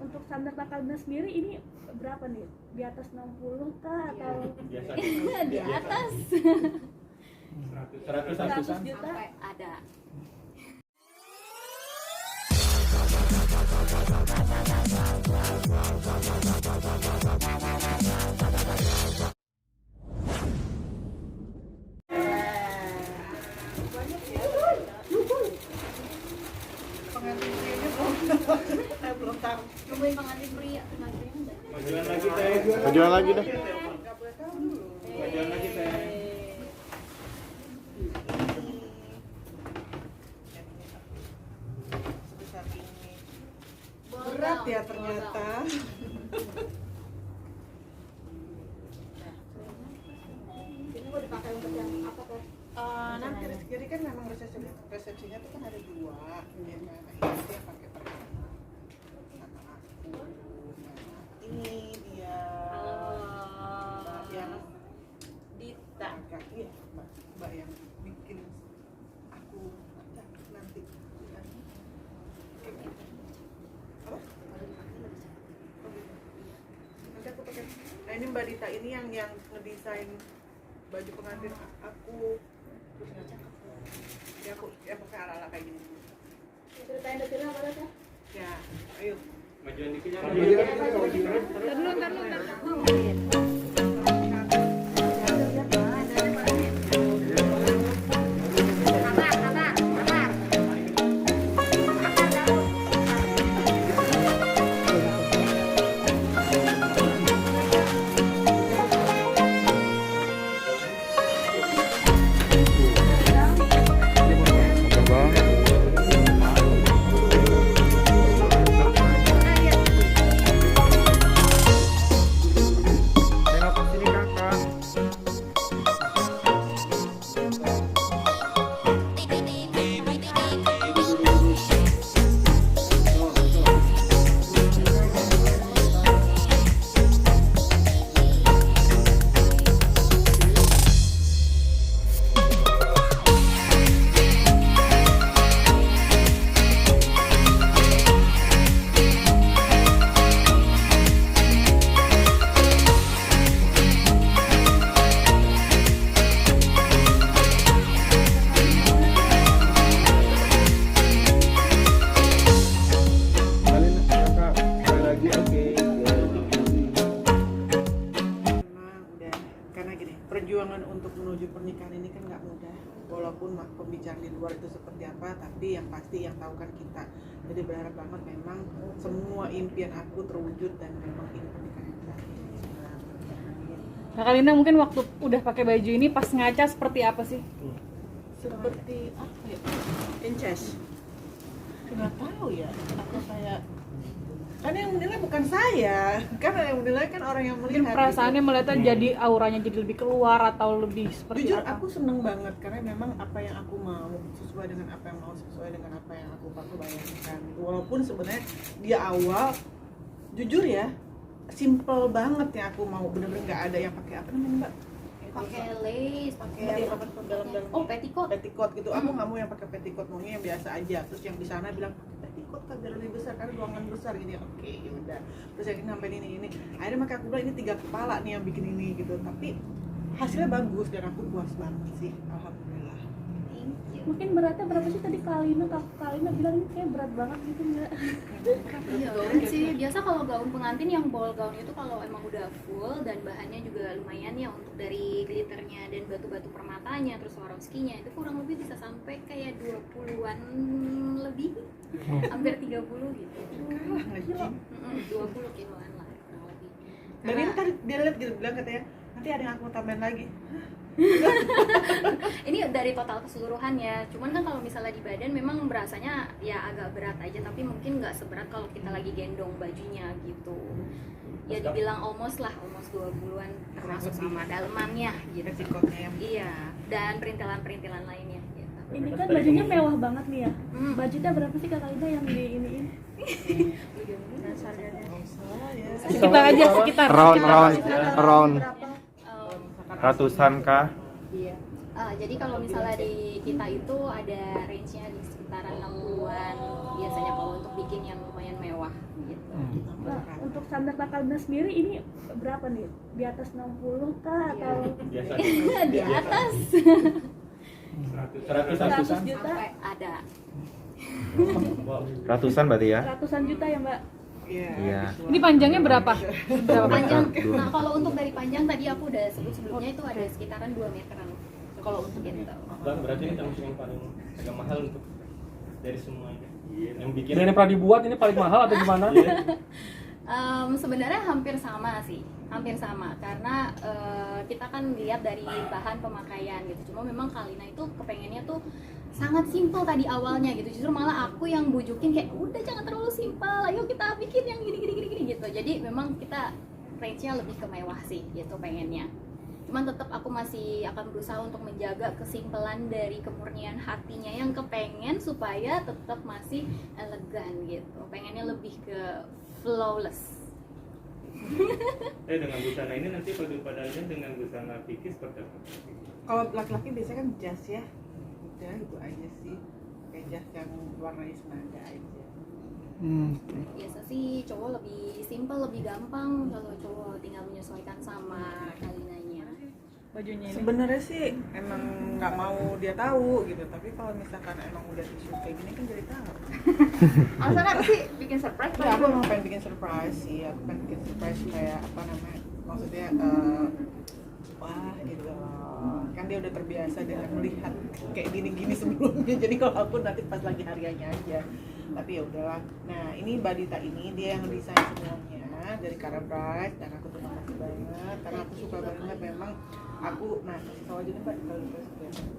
untuk standar Kalina sendiri ini berapa nih? Di atas 60 kah atau Biasa. di atas 100 juta? Sampai ada. Pengantin prianya belum tahu. Nungguin pengantin pria, pengantin enggak. Majuan lagi teh. Majuan lagi dah. Nggak boleh tahu dulu. Majuan lagi teh. Sebesar ini. Berat ya ternyata. Ini mau dipakai untuk yang apa kah? Nanti jadi kan memang resepsinya tuh kan ada 2 ya kan. Nah, ini yang pakai pertama sama aku. Nah, ini dia Mbak yang Dita. agak iya mbak yang bikin aku nanti ya. Kayak gitu. Apa? Nanti aku pakai. Nah ini Mbak Dita ini yang ngedesain baju pengantin aku. Terus ya aku ya pakai ala-ala kayak gini. Ceritain detailnya apa kah? Ya, ayo. Majuan dikit. Tengok ke sini kakak. Kalian kakak sekali lagi oke. Memang udah karena gini perjuangan untuk menuju pernikahan ini kan nggak mudah walaupun pembicaraan di luar itu seperti apa tapi yang pasti yang tahu kan kita jadi berharap banget memang semua impian aku terwujud dan memang ini pernikahan yang terakhir. Nah, Kalina mungkin waktu udah pakai baju ini pas ngaca seperti apa sih? Seperti apa ya? Incest. Nggak tahu ya. Apa kayak kan yang menilai bukan saya, kan yang menilai kan orang yang Mungkin melihat. perasaannya melihatnya jadi auranya jadi lebih keluar atau lebih seperti Jujur apa? aku seneng banget karena memang apa yang aku mau sesuai dengan apa yang mau sesuai dengan apa yang aku bayangkan. Walaupun sebenarnya dia awal jujur ya simple banget yang aku mau bener-bener nggak ada yang pakai apa namanya mbak? Pakai lace, pakai dalam oh petticoat. petticoat gitu. Aku nggak mau yang pakai petticoat, maunya yang biasa aja. Terus yang di sana bilang petticoat kan biar lebih besar karena ruangan besar gini. Oke, ya udah. Terus yang ini sampai ini. Akhirnya makanya aku bilang ini 3 kepala nih yang bikin ini gitu. Tapi hasilnya bagus dan aku puas banget sih. Alhamdulillah. Thank you. Mungkin beratnya berapa sih tadi Kalina bilang ini kayak berat banget gitu enggak? Iya gaun sih. Biasa kalau gaun pengantin yang ball gown itu kalau emang udah full dan bahannya juga lumayan ya untuk dari glitternya dan batu-batu permatanya terus Swarovski-nya itu kurang lebih bisa sampai kayak 20-an lebih. Hampir 30 gitu. Kalah nge-gym. 20 kiloan lah kurang lebih. Dan ini tadi dia lihat gitu bilang katanya nanti ada yang aku tambahin lagi. Ini dari total keseluruhan ya. Cuman kan kalau misalnya di badan memang berasanya ya agak berat aja tapi mungkin nggak seberat kalau kita lagi gendong bajunya gitu. Ya dibilang almost 20-an termasuk sama dalemannya gitu. Petticoatnya yang Iya, dan perintilan-perintilan lainnya gitu. Ini kan bajunya mewah banget nih ya. Hmm. Budgetnya berapa sih Kak Kalina yang di iniin? salah ya. Sekitar aja, sekitar. Round. Um, 100-an kah? Iya. Jadi kalau misalnya di kita itu ada range-nya di sekitaran 60-an biasanya kalau untuk bikin yang lumayan mewah gitu. Untuk standar Kalina sendiri ini berapa nih? Di atas 60 kah atau Biasa. Di atas 100 juta? sampai ada. Wow. Ratusan berarti ya? Ratusan juta ya Mbak? Iya. Iya. Ini panjangnya berapa? Berapa Panjang. Dua. Nah, kalau untuk dari panjang tadi aku udah sebut sebelumnya itu ada sekitaran 2 meteran. Kalau untuk gitu. Berarti ini termasuk yang paling agak mahal untuk dari semuanya. Yang bikin Dan yang pernah dibuat ini paling mahal atau gimana? Iya. Sebenarnya hampir sama sih, hampir sama karena kita kan lihat dari bahan pemakaian gitu. Cuma memang Kalina itu kepengennya tuh sangat simpel tadi awalnya gitu. Justru malah aku yang bujukin kayak udah jangan terlalu simpel, ayo kita bikin yang gini gitu. Jadi memang kita range-nya lebih ke mewah sih gitu pengennya. Cuman tetap aku masih akan berusaha untuk menjaga kesimpelan dari kemurnian hatinya yang kepengen supaya tetap masih elegan gitu. Pengennya lebih ke flawless. dengan busana ini nanti padannya dengan busana Vicky seperti apa? Kalau laki-laki biasanya kan jas ya. Udah itu aja sih. Kayak jas yang warnanya senada aja. Biasa sih cowok lebih simple, lebih gampang. Kalau cowok tinggal menyesuaikan sama Kalinanya. Bajunya ini? Sebenarnya sih emang nggak mau dia tahu gitu, tapi kalau misalkan emang udah di-shoot kayak gini kan jadi tahu. Alasannya apa sih bikin surprise? Ya, aku emang pengen bikin surprise sih, aku pengen bikin surprise kayak apa namanya, maksudnya wah gitu loh. Kan dia udah terbiasa dengan melihat kayak gini-gini sebelumnya, jadi kalau aku nanti pas lagi hariannya aja. Tapi ya udahlah. Nah ini Badita ini dia yang desain semuanya dari Cara Bright, dan aku terima kasih banget karena aku suka banget memang. Aku, nah kasih tau aja nih Mbak kalau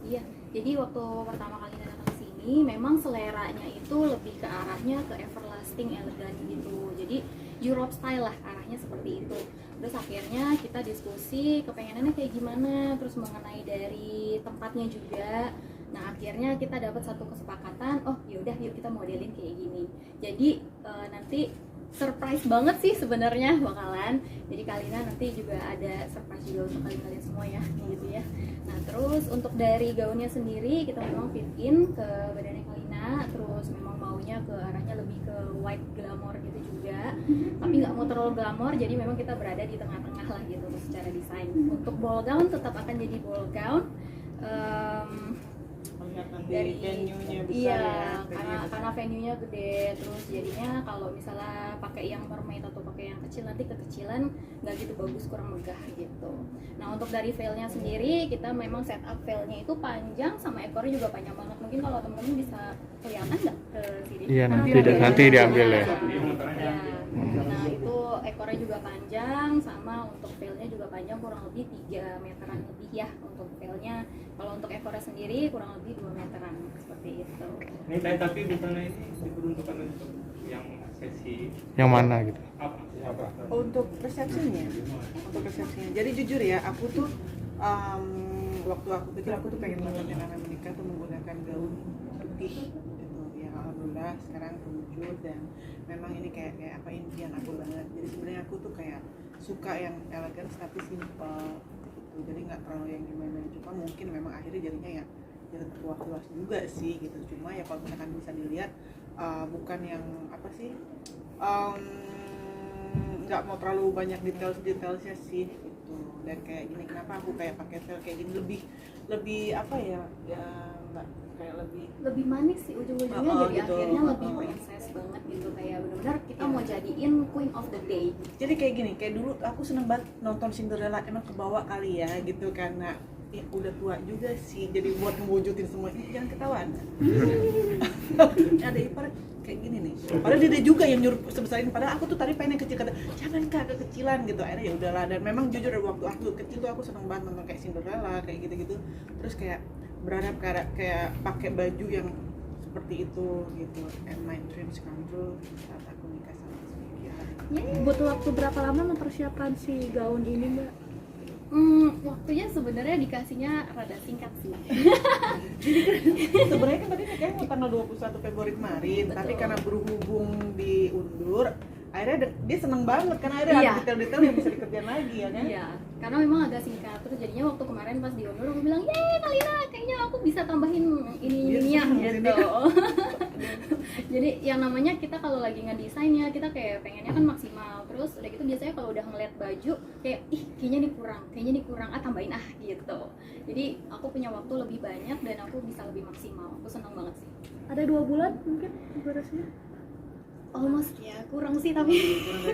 Iya, jadi waktu pertama kali datang ke sini memang seleranya itu lebih ke arahnya ke everlasting elegan gitu. Jadi Europe style lah arahnya seperti itu. Terus akhirnya kita diskusi kepengenannya kayak gimana, terus mengenai dari tempatnya juga. Nah akhirnya kita dapat satu kesepakatan, oh yaudah yuk kita modelin kayak gini. Jadi nanti surprise banget sih sebenarnya bakalan. Jadi Kalina nanti juga ada surprise juga untuk kalian semua ya, gitu ya. Nah terus untuk dari gaunnya sendiri kita memang fit in ke badannya Kalina, terus memang maunya ke arahnya lebih ke white glamour gitu juga. Tapi nggak mau terlalu glamour, jadi memang kita berada di tengah-tengah lah gitu secara desain. Untuk ball gown tetap akan jadi ball gown. melihat nanti Dari venue-nya besar iya, ya, karena venue-nya gede, terus jadinya kalau misalnya pakai yang mermaid atau pakai yang kecil nanti kekecilan nggak gitu bagus, kurang megah gitu. Nah untuk dari veilnya sendiri kita memang setup veilnya itu panjang sama ekornya juga panjang banget. Mungkin kalau temen-temen bisa kelihatan nggak ke sini? Iya, nanti diambil ya. Iya. Nah itu ekornya juga panjang, sama untuk veilnya juga panjang kurang lebih 3 meteran lebih ya untuk veilnya. Kalau untuk ekornya sendiri kurang lebih 2 meteran seperti itu. Ini tapi busana ini diperuntukkan untuk yang sesi Yang mana gitu? apa? untuk resepsinya. Jadi jujur ya, aku tuh waktu aku kecil aku tuh pengen banget yang namanya menikah tuh menggunakan gaun putih gitu. Ya alhamdulillah sekarang terwujud dan memang ini kayak apa impian aku banget. Jadi sebenarnya aku tuh kayak suka yang elegan tapi simple gitu. Jadi nggak terlalu yang gimana. Cuma mungkin memang akhirnya jadinya ya jadi terluas juga sih gitu. Cuma ya kalau misalkan bisa dilihat bukan yang apa sih nggak mau terlalu banyak detailsnya sih gitu. Dan kayak gini kenapa aku kayak pakai veil kayak gini lebih apa ya mbak kayak Lebih manis sih ujung-ujungnya, jadi gitu. akhirnya lebih princess banget gitu, kayak benar-benar kita mau jadiin queen of the day. jadi kayak gini, kayak dulu aku seneng banget nonton Cinderella, emang kebawa kali ya gitu karena udah tua juga sih, jadi buat mewujudin semua ini jangan ketawaan. Ada ibarat kayak gini nih, padahal dia juga yang nyuruh sebesar ini, padahal aku tuh tadi pengen yang kecil, kata jangan kak kekecilan gitu. Akhirnya ya udahlah, dan memang jujur dari waktu aku kecil tuh aku seneng banget nonton kayak Cinderella kayak gitu-gitu, terus kayak berharap kayak pakai baju yang seperti itu gitu. And my dreams come true saat aku nikah sama Smiki. Butuh waktu berapa lama mempersiapkan si gaun ini Mbak? Waktunya sebenarnya dikasihnya rada singkat sih. Sebenarnya kan tadi nikahnya mau tanggal 21 Februari kemarin, Betul. tapi karena berhubung diundur, akhirnya dia seneng banget karena akhirnya Iya. ada detail-detail yang bisa dikerjain lagi ya kan? Iya, karena memang agak singkat. Terus jadinya waktu kemarin pas diundur aku bilang, "Yeay, Kalina, kayaknya aku bisa tambahin ini ya." Iya, gitu. Jadi yang namanya kita kalau lagi ngedesain ya kita kayak pengennya kan maksimal. Terus udah gitu biasanya kalau udah ngeliat baju kayak ih kayaknya ini kurang, tambahin gitu. Jadi aku punya waktu lebih banyak dan aku bisa lebih maksimal. Aku senang banget sih. Ada 2 bulan mungkin durasinya. Almost ya, kurang sih tapi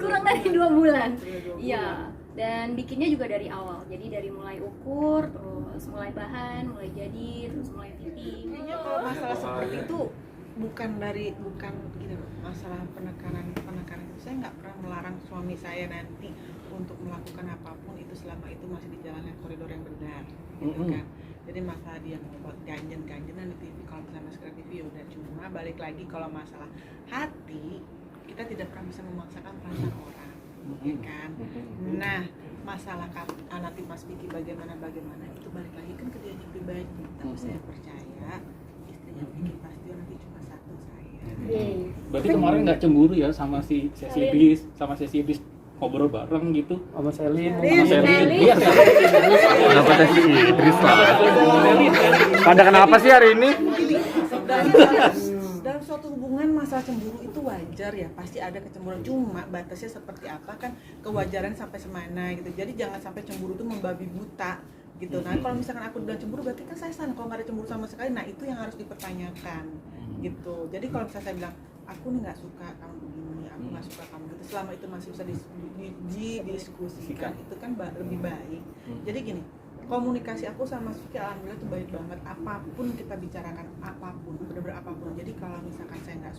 kurang dari 2 bulan. Iya. Dan bikinnya juga dari awal. Jadi dari mulai ukur, terus mulai bahan, mulai jadi, terus mulai fitting. Kayaknya kalau masalah seperti itu bukan gini loh, masalah penekanan itu saya nggak pernah melarang suami saya nanti untuk melakukan apapun itu selama itu masih di jalan yang koridor yang benar, gitu kan. Jadi masalah dia mau ganjen-ganjenan di TV, kalau misalnya sekarang TV ya udah, cuma balik lagi kalau masalah hati kita tidak pernah bisa memaksakan perasaan orang, ya kan. Nah masalah nanti Mas Vicky bagaimana itu balik lagi kan ke dianya pribadi, tapi saya percaya istrinya Vicky pasti nanti cuma satu, saya. Berarti kemarin nggak cemburu ya sama si Sesi Iblis ngobrol bareng gitu sama Selin. Iya. Kenapa tadi Idris lah? Pada kenapa sih hari ini? Dalam suatu hubungan masalah cemburu itu wajar ya, pasti ada kecemburuan, cuma batasnya seperti apa kan, kewajaran sampai semana gitu. Jadi jangan sampai cemburu itu membabi buta gitu. Nah kalau misalkan aku udah cemburu berarti kan saya salah, kalau nggak ada cemburu sama sekali, nah itu yang harus dipertanyakan gitu. Jadi kalau misalnya saya bilang aku nih nggak suka kamu begini, aku nggak suka kamu gitu, selama itu masih bisa didiskusikan itu kan lebih baik. Jadi gini, komunikasi aku sama Vicky alhamdulillah itu baik banget, apapun kita bicarakan, apapun, bener-bener apapun. Jadi kalau misalkan saya nggak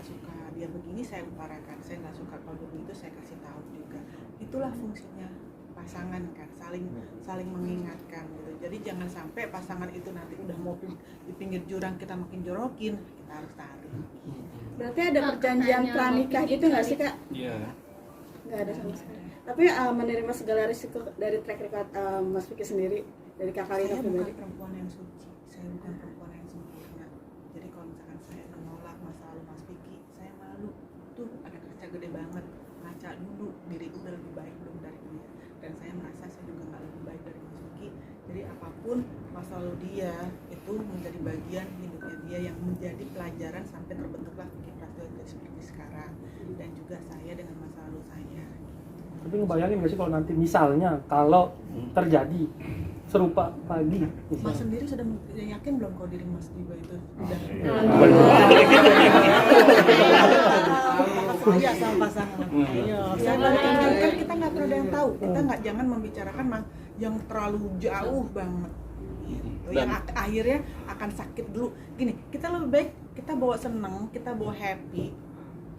suka dia begini, saya utarakan. Saya nggak suka kalau begitu, saya kasih tahu juga. Itulah fungsinya pasangan kan, saling mengingatkan gitu. Jadi jangan sampai pasangan itu nanti udah mau di pinggir jurang kita makin jorokin, kita harus tarik. Berarti ada perjanjian pranikah gitu nggak sih Kak? Iya. Nggak ada sama sekali. Tapi menerima segala risiko dari track record Mas Vicky sendiri, dari Kak Kalina Saya pribadi. bukan perempuan yang suci, saya bukan perempuan yang sempurna. Jadi kalau misalkan saya menolak masa lalu Mas Vicky, saya malu. Tuh ada kaca gede banget, ngaca dulu diri udah lebih baik belum dari dia. Dan saya merasa saya juga nggak lebih baik dari Mas Vicky. Jadi apapun masa lalu dia itu menjadi bagian hidupnya dia yang menjadi pelajaran sampai terbentuklah Vicky Prasetyo seperti sekarang. Dan juga saya dengan masa lalu saya. Tapi ngebayangin nggak sih kalau nanti misalnya kalau terjadi serupa lagi Mas misalnya. sendiri sudah yakin belum kalau diri Mas juga itu udah saya sama pasangan. Iya, saya kan kita nggak pernah ada yang tahu. Kita nggak, jangan membicarakan yang terlalu jauh banget. Gitu. Yang akhirnya akan sakit dulu. Gini, kita lebih baik kita bawa seneng, kita bawa happy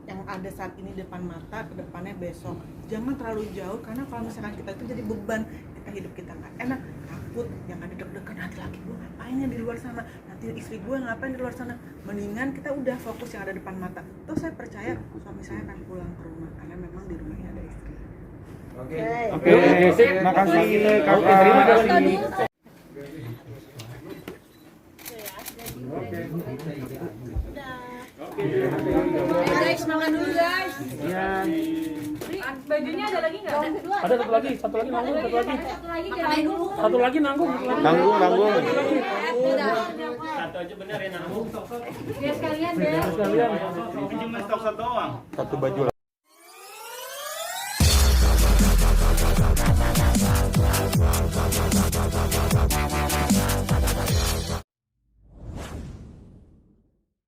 yang ada saat ini depan mata, ke depannya besok. Jangan terlalu jauh, karena kalau misalkan kita itu jadi beban, kita hidup kita nggak enak, takut, yang ada deg-degan, nanti laki gue ngapain ya di luar sana, nanti istri gue ngapain di luar sana. Mendingan kita udah fokus yang ada depan mata. Terus saya percaya suami saya akan pulang ke rumah, karena memang di rumahnya ada istri. Oke, sip, makasih. Oke, terima kasih. Guys, makan dulu guys. Iya. Bajunya ada lagi nggak? Ada satu lagi nanggung, satu lagi nanggung. Nanggung. Satu aja bener ya nanggung. Ya sekalian deh. Sekalian. Satu baju lah.